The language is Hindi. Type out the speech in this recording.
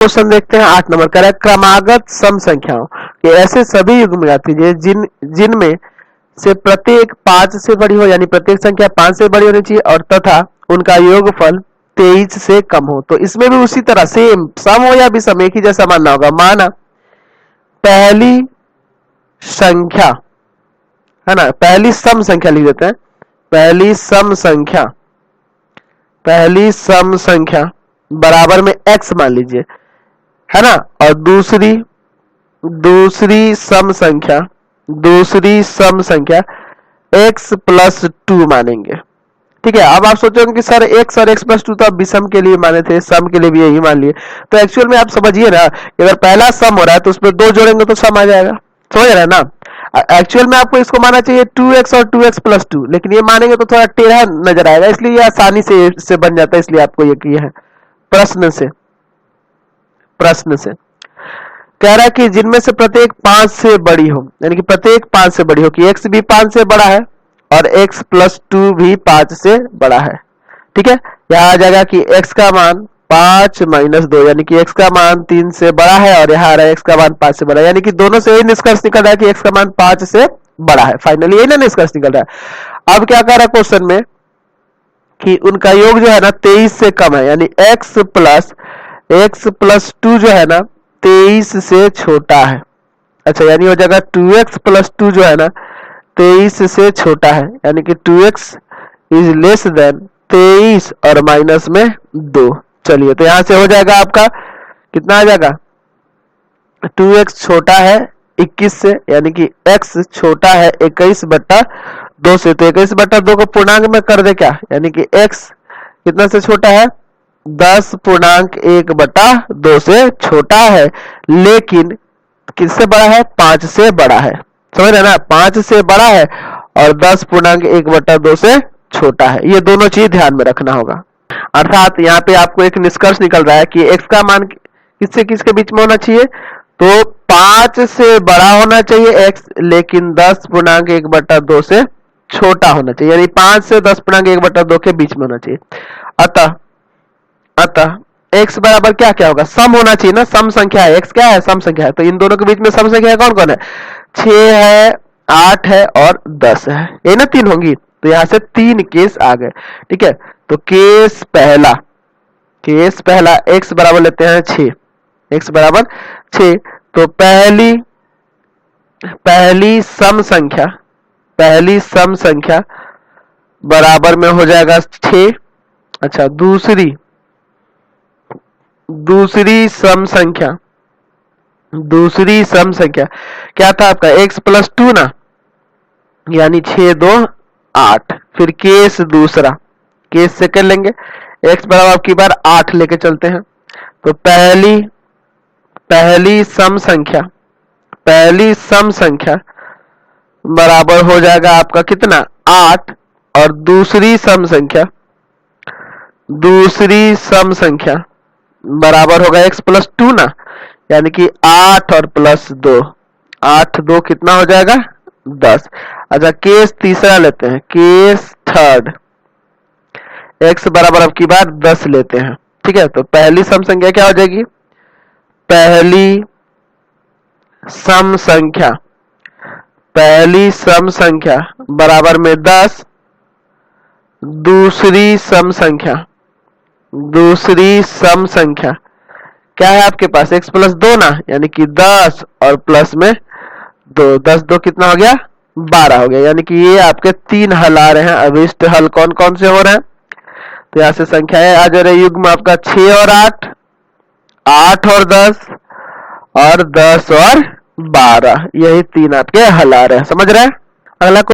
क्वेश्चन देखते हैं 8 नंबर का, क्रमागत सम संख्याओं के ऐसे सभी युग्मक कीजिए जिनमें से प्रत्येक 5 से बड़ी हो, यानी प्रत्येक संख्या 5 से बड़ी होनी चाहिए और तथा उनका योगफल 23 से कम हो। तो इसमें भी उसी तरह सेम, सम हो या विषम एक ही जैसा मानना होगा। माना पहली संख्या है ना, पहली सम संख्या लिख देते हैं, पहली सम संख्या बराबर में x मान लीजिए, है ना, और दूसरी सम संख्या x प्लस 2 मानेंगे। ठीक है, अब आप सोचोगे कि सर x और x प्लस 2 तो आप विषम के लिए माने थे, सम के लिए भी यही मान लिए। तो एक्चुअल में आप समझिए ना, अगर पहला सम हो रहा है तो उसमें 2 जोड़ेंगे तो सम आ जाएगा, समझ रहे हैं ना। एक्चुअल में आपको इसको मानना चाहिए 2x और 2x प्लस 2, लेकिन ये मानेंगे तो थोड़ा टेढ़ा नजर आएगा, इसलिए ये आसानी से बन जाता है, इसलिए आपको ये किया है प्रश्न से। कह रहा है कि जिनमें से प्रत्येक 5 से बड़ी हो, यानी कि प्रत्येक 5 से बड़ी हो, कि x भी 5 से बड़ा है और x प्लस 2 भी 5 से बड़ा है। ठीक है, यहाँ आ जाएगा कि x का मान 5 माइनस 2, यानी कि x का मान 3 से बड़ा है, और यहाँ आ रहा है x का मान 5 से बड़ा है, यानी कि दोनों से यही निष्कर्ष निकल रहा है कि x का मान 5 से बड़ा है। फाइनली यही ना निष्कर्ष निकल रहा है। अब क्या कह रहा है क्वेश्चन में कि उनका योग जो है ना 23 से कम है, यानी x प्लस 2 जो है ना 23 से छोटा है। अच्छा, यानी हो जाएगा 2x प्लस 2 जो है ना 23 से छोटा है, यानी कि 2x इज लेस देन 23 और माइनस में 2। चलिए, तो यहां से हो जाएगा आपका कितना आ जाएगा, 2x छोटा है 21 से, यानी कि x छोटा है 21/2 से। तो 21/2 को पूर्णांक में कर दे क्या, यानी कि x कितना से छोटा है, 10.1/2 से छोटा है, लेकिन किससे बड़ा है, 5 से बड़ा है। समझ रहे ना, 5 से बड़ा है और 10.1/2 से छोटा है। ये दोनों चीज ध्यान में रखना होगा। अर्थात यहाँ पे आपको एक निष्कर्ष निकल रहा है कि x का मान किससे किसके बीच में होना चाहिए, तो 5 से बड़ा होना चाहिए x, लेकिन 10.1/2 से छोटा होना चाहिए, यानी 5 से 10.1/2 के बीच में होना चाहिए। अतः x बराबर क्या क्या होगा, सम होना चाहिए ना, सम संख्या है, x क्या है, सम संख्या है। तो इन दोनों के बीच में सम संख्या कौन कौन है, 6 है, 8 है और 10 है, ये ना 3 होंगी। तो यहां से 3 केस आ गए। ठीक है, तो केस पहला x बराबर लेते हैं 6, x बराबर 6। तो पहली सम संख्या बराबर में हो जाएगा 6। अच्छा, दूसरी सम संख्या क्या था आपका, x प्लस 2 ना, यानी 6 2 8। फिर केस दूसरा, केस से कर लेंगे, x बराबर की बार 8 लेके चलते हैं। तो पहली सम संख्या बराबर हो जाएगा आपका कितना, 8, और दूसरी सम संख्या बराबर होगा x प्लस 2 ना, यानी कि 8 और प्लस 2, 8 2 कितना हो जाएगा, 10। अच्छा, केस तीसरा लेते हैं, केस थर्ड, x बराबर अब की बार 10 लेते हैं। ठीक है, तो पहली सम संख्या क्या हो जाएगी, पहली सम संख्या बराबर में 10, दूसरी सम संख्या क्या है आपके पास, x प्लस 2 ना, यानी कि 10 और प्लस में 2, 10 2 कितना हो गया, 12 हो गया। यानी कि ये आपके 3 हल आ रहे हैं। अभिष्ट हल कौन कौन से हो रहे हैं, तो यहाँ से संख्याएं आ जा रही, युग्म आपका 6 और 8, 8 और 10 और 10 और 12, यही 3 आपके हल आ रहे हैं। समझ रहे हैं। अगला